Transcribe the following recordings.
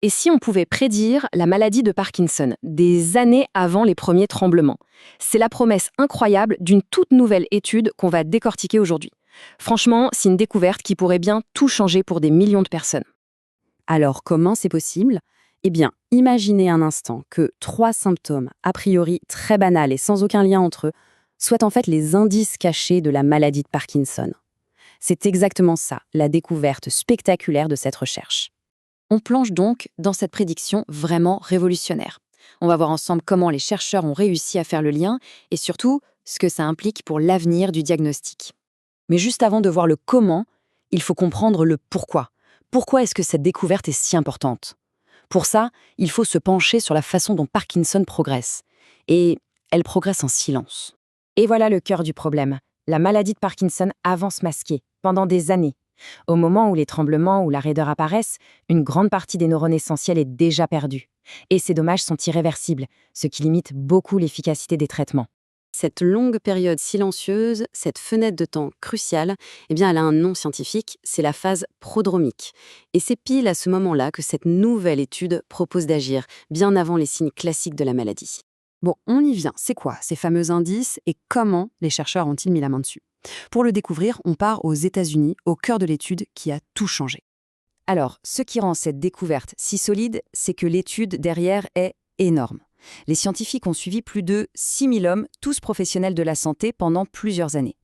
Et si on pouvait prédire la maladie de Parkinson des années avant les premiers tremblements? C'est la promesse incroyable d'une toute nouvelle étude qu'on va décortiquer aujourd'hui. Franchement, c'est une découverte qui pourrait bien tout changer pour des millions de personnes. Alors, comment c'est possible? Eh bien, imaginez un instant que 3 symptômes, a priori très banals et sans aucun lien entre eux, soient en fait les indices cachés de la maladie de Parkinson. C'est exactement ça, la découverte spectaculaire de cette recherche. On plonge donc dans cette prédiction vraiment révolutionnaire. On va voir ensemble comment les chercheurs ont réussi à faire le lien et surtout ce que ça implique pour l'avenir du diagnostic. Mais juste avant de voir le comment, il faut comprendre le pourquoi. Pourquoi est-ce que cette découverte est si importante? Pour ça, il faut se pencher sur la façon dont Parkinson progresse. Et elle progresse en silence. Et voilà le cœur du problème. La maladie de Parkinson avance masquée, pendant des années. Au moment où les tremblements ou la raideur apparaissent, une grande partie des neurones essentiels est déjà perdue. Et ces dommages sont irréversibles, ce qui limite beaucoup l'efficacité des traitements. Cette longue période silencieuse, cette fenêtre de temps cruciale, eh bien, elle a un nom scientifique, c'est la phase prodromique. Et c'est pile à ce moment-là que cette nouvelle étude propose d'agir, bien avant les signes classiques de la maladie. Bon, on y vient. C'est quoi ces fameux indices et comment les chercheurs ont-ils mis la main dessus? Pour le découvrir, on part aux États-Unis, au cœur de l'étude qui a tout changé. Alors, ce qui rend cette découverte si solide, c'est que l'étude derrière est énorme. Les scientifiques ont suivi plus de 6000 hommes, tous professionnels de la santé, pendant plusieurs années.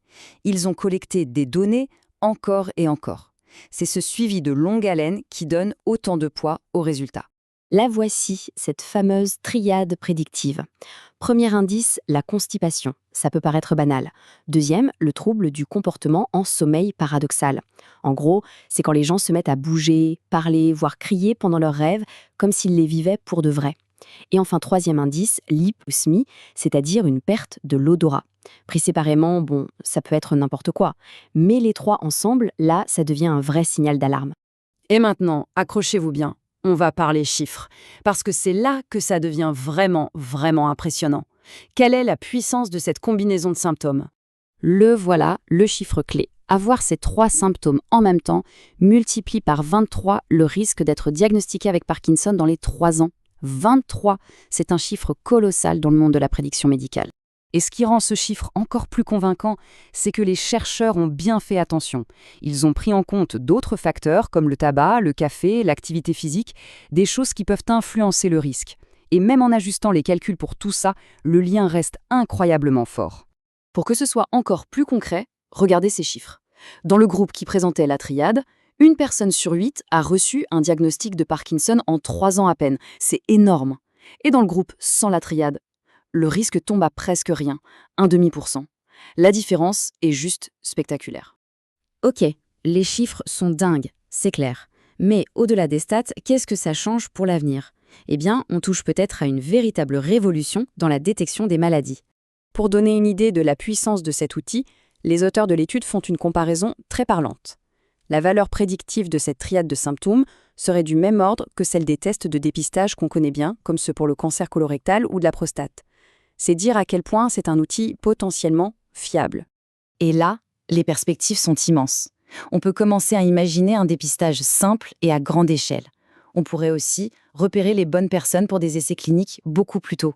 Ils ont collecté des données encore et encore. C'est ce suivi de longue haleine qui donne autant de poids aux résultats. La voici, cette fameuse triade prédictive. Premier indice, la constipation. Ça peut paraître banal. Deuxième, le trouble du comportement en sommeil paradoxal. En gros, c'est quand les gens se mettent à bouger, parler, voire crier pendant leurs rêves, comme s'ils les vivaient pour de vrai. Et enfin, troisième indice, l'hyposmie, c'est-à-dire une perte de l'odorat. Pris séparément, bon, ça peut être n'importe quoi. Mais les trois ensemble, là, ça devient un vrai signal d'alarme. Et maintenant, accrochez-vous bien, on va parler chiffres, parce que c'est là que ça devient vraiment, vraiment impressionnant. Quelle est la puissance de cette combinaison de symptômes? Le voilà, le chiffre clé. Avoir ces 3 symptômes en même temps multiplie par 23 le risque d'être diagnostiqué avec Parkinson dans les 3 ans. 23, c'est un chiffre colossal dans le monde de la prédiction médicale. Et ce qui rend ce chiffre encore plus convaincant, c'est que les chercheurs ont bien fait attention. Ils ont pris en compte d'autres facteurs comme le tabac, le café, l'activité physique, des choses qui peuvent influencer le risque. Et même en ajustant les calculs pour tout ça, le lien reste incroyablement fort. Pour que ce soit encore plus concret, regardez ces chiffres. Dans le groupe qui présentait la triade, 1 personne sur 8 a reçu un diagnostic de Parkinson en 3 ans à peine. C'est énorme. Et dans le groupe sans la triade, le risque tombe à presque rien, 0,5%. La différence est juste spectaculaire. Ok, les chiffres sont dingues, c'est clair. Mais au-delà des stats, qu'est-ce que ça change pour l'avenir? Eh bien, on touche peut-être à une véritable révolution dans la détection des maladies. Pour donner une idée de la puissance de cet outil, les auteurs de l'étude font une comparaison très parlante. La valeur prédictive de cette triade de symptômes serait du même ordre que celle des tests de dépistage qu'on connaît bien, comme ceux pour le cancer colorectal ou de la prostate. C'est dire à quel point c'est un outil potentiellement fiable. Et là, les perspectives sont immenses. On peut commencer à imaginer un dépistage simple et à grande échelle. On pourrait aussi repérer les bonnes personnes pour des essais cliniques beaucoup plus tôt.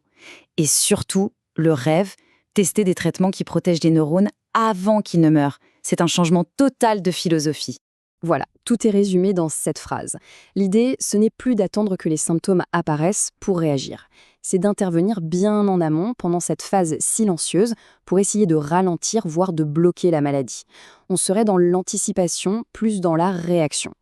Et surtout, le rêve, tester des traitements qui protègent les neurones avant qu'ils ne meurent. C'est un changement total de philosophie. Voilà, tout est résumé dans cette phrase. L'idée, ce n'est plus d'attendre que les symptômes apparaissent pour réagir. C'est d'intervenir bien en amont pendant cette phase silencieuse pour essayer de ralentir, voire de bloquer la maladie. On serait dans l'anticipation, plus dans la réaction.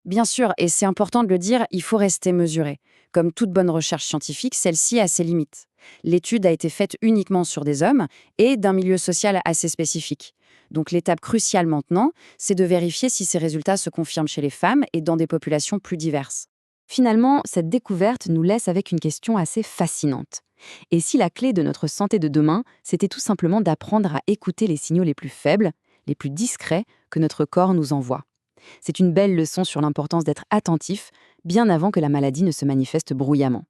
Bien sûr, et c'est important de le dire, il faut rester mesuré. Comme toute bonne recherche scientifique, celle-ci a ses limites. L'étude a été faite uniquement sur des hommes et d'un milieu social assez spécifique. Donc l'étape cruciale maintenant, c'est de vérifier si ces résultats se confirment chez les femmes et dans des populations plus diverses. Finalement, cette découverte nous laisse avec une question assez fascinante. Et si la clé de notre santé de demain, c'était tout simplement d'apprendre à écouter les signaux les plus faibles, les plus discrets que notre corps nous envoie? C'est une belle leçon sur l'importance d'être attentif, bien avant que la maladie ne se manifeste bruyamment.